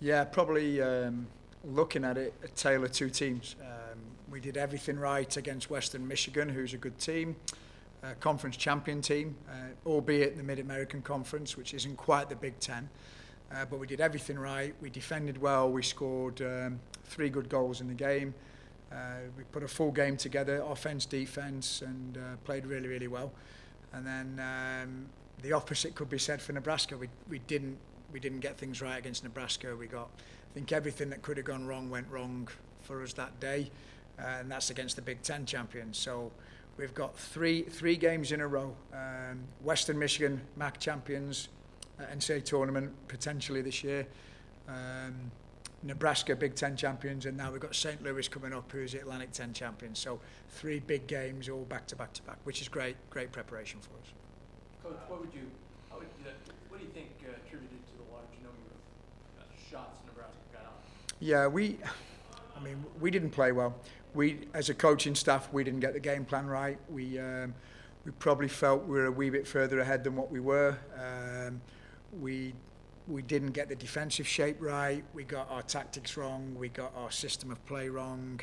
Yeah, probably looking at it, a tale of two teams. We did everything right against Western Michigan, who's a good team, conference champion team, albeit the Mid-American Conference, which isn't quite the Big Ten. But we did everything right. We defended well. We scored 3 good goals in the game. We put a full game together, offense, defense, and played really, really well. And then the opposite could be said for Nebraska. We didn't get things right against Nebraska. I think everything that could have gone wrong went wrong for us that day, and that's against the Big Ten champions. So we've got three games in a row. Western Michigan, MAC champions, NCAA tournament potentially this year. Nebraska Big Ten champions, and now we've got St. Louis coming up, who's the Atlantic 10 champions. So 3 big games all back to back to back, which is great preparation for us. Coach, what do you think attributed to the large number of shots Nebraska got on? Yeah, we didn't play well. We, as a coaching staff, we didn't get the game plan right. We probably felt we were a wee bit further ahead than what we were. We didn't get the defensive shape right. We got our tactics wrong. We got our system of play wrong.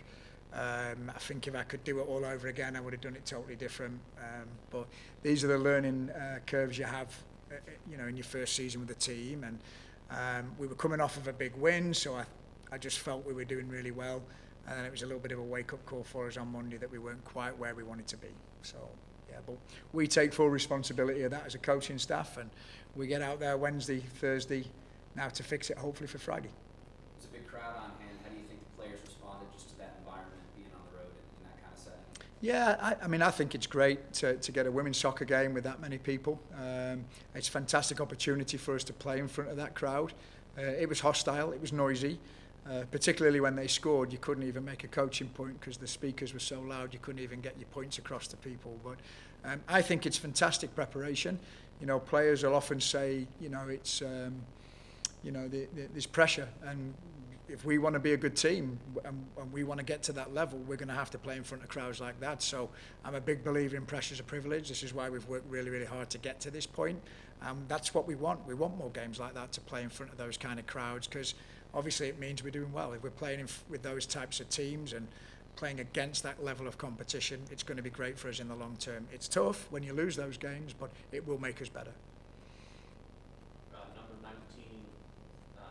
I think if I could do it all over again, I would have done it totally different. But these are the learning curves you have, in your first season with the team. And we were coming off of a big win, so I just felt we were doing really well. And then it was a little bit of a wake-up call for us on Monday that we weren't quite where we wanted to be. So, yeah, but we take full responsibility of that as a coaching staff, and we get out there Wednesday, Thursday, now to fix it, hopefully for Friday. There's a big crowd on hand. How do you think the players responded just to that environment, being on the road in that kind of setting? Yeah, I think it's great to get a women's soccer game with that many people. It's a fantastic opportunity for us to play in front of that crowd. It was hostile, it was noisy. Particularly when they scored, you couldn't even make a coaching point because the speakers were so loud you couldn't even get your points across to people. But I think it's fantastic preparation. Players will often say, it's, there's pressure, and if we want to be a good team and we want to get to that level, we're going to have to play in front of crowds like that. So I'm a big believer in pressure's a privilege. This is why we've worked really, really hard to get to this point. That's what we want. We want more games like that to play in front of those kind of crowds, because obviously it means we're doing well. If we're playing with those types of teams and playing against that level of competition, it's going to be great for us in the long term. It's tough when you lose those games, but it will make us better. Number 19,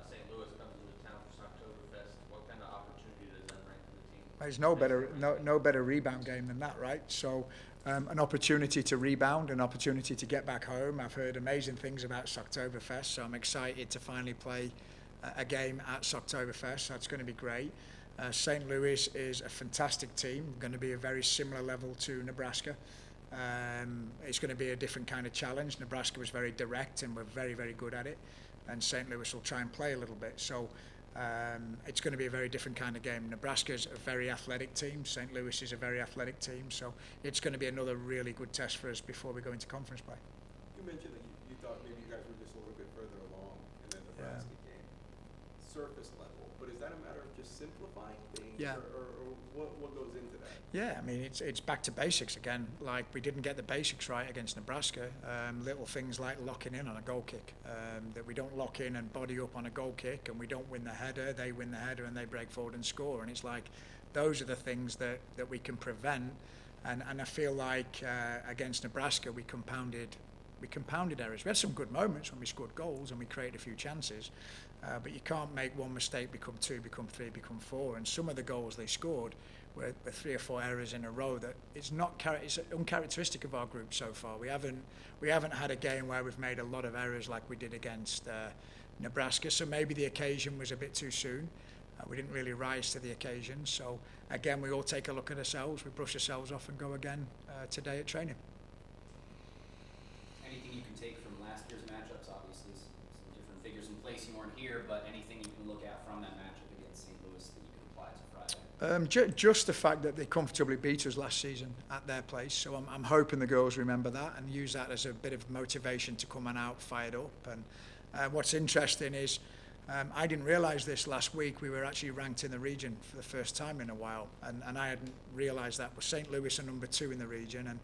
St. Louis comes into town for Oktoberfest. What kind of opportunity does that bring to the team? There's no better rebound game than that, right? So an opportunity to rebound, an opportunity to get back home. I've heard amazing things about Oktoberfest, so I'm excited to finally play a game at Oktoberfest. That's going to be great. St. Louis is a fantastic team, going to be a very similar level to Nebraska. It's going to be a different kind of challenge. Nebraska was very direct and we're very, very good at it. And St. Louis will try and play a little bit. So it's going to be a very different kind of game. Nebraska's a very athletic team. St. Louis is a very athletic team. So it's going to be another really good test for us before we go into conference play. You mentioned that you thought maybe you guys were just a little bit further along in the Nebraska game. Surface level, but is that a matter of just simplifying things, or what goes into that? Yeah, it's back to basics again. Like, we didn't get the basics right against Nebraska. Little things like locking in on a goal kick, that we don't lock in and body up on a goal kick, and we don't win the header. They win the header and they break forward and score. And it's like those are the things that we can prevent. And I feel like against Nebraska we compounded errors. We had some good moments when we scored goals and we created a few chances, but you can't make one mistake become 2, become 3, become 4. And some of the goals they scored were 3 or 4 errors in a row that it's uncharacteristic of our group so far. We haven't had a game where we've made a lot of errors like we did against Nebraska. So maybe the occasion was a bit too soon. We didn't really rise to the occasion. So again, we all take a look at ourselves. We brush ourselves off and go again today at training. Anything you can take from last year's matchups? Obviously, some different figures in place. You weren't here, but anything you can look at from that matchup against St. Louis that you can apply to Friday? Just the fact that they comfortably beat us last season at their place. So I'm hoping the girls remember that and use that as a bit of motivation to come on out fired up. And what's interesting is I didn't realise this last week. We were actually ranked in the region for the first time in a while, and I hadn't realised that. St. Louis are number 2 in the region, and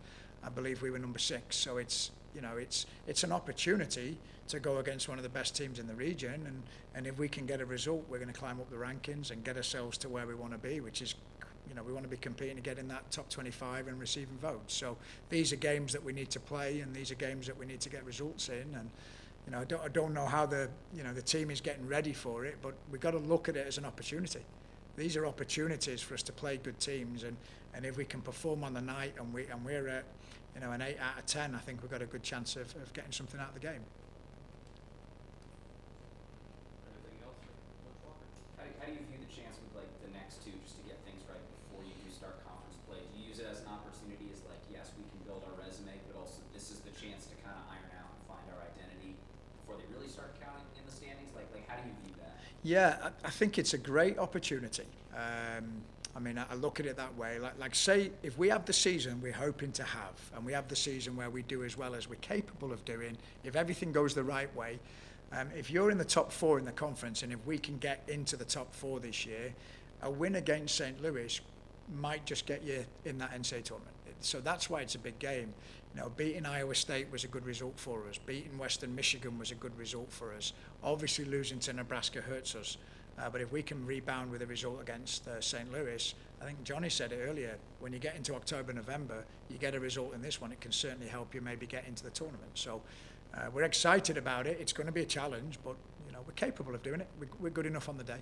I believe we were number 6. So it's you know, it's an opportunity to go against one of the best teams in the region, and if we can get a result, we're going to climb up the rankings and get ourselves to where we want to be, which is, you know, we want to be competing to get in that top 25 and receiving votes. So these are games that we need to play, and these are games that we need to get results in. And you know, I don't know how the team is getting ready for it, but we've got to look at it as an opportunity. These are opportunities for us to play good teams, and if we can perform on the night and we're at, you know, an 8 out of 10, I think we've got a good chance of getting something out of the game. Anything else, Coach Walker? How do you view the chance with like the next two, just to get things right before you do start conference play? Do you use it as an opportunity, as like, yes, we can build our resume, but also this is the chance to kind of iron out and find our identity before they really start counting in the standings? Like how do you view that? Yeah, I think it's a great opportunity. I mean, I look at it that way. Like say, if we have the season we're hoping to have, and we have the season where we do as well as we're capable of doing, if everything goes the right way, if you're in the top 4 in the conference, and if we can get into the top 4 this year, a win against St. Louis might just get you in that NCAA tournament. So that's why it's a big game. You know, beating Iowa State was a good result for us. Beating Western Michigan was a good result for us. Obviously, losing to Nebraska hurts us. But if we can rebound with a result against St. Louis, I think Johnny said it earlier, when you get into October, November, you get a result in this one, it can certainly help you maybe get into the tournament. So we're excited about it. It's going to be a challenge, but you know, we're capable of doing it. We're good enough on the day.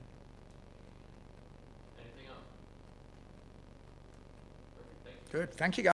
Anything else? Perfect, thank you. Good. Thank you, guys.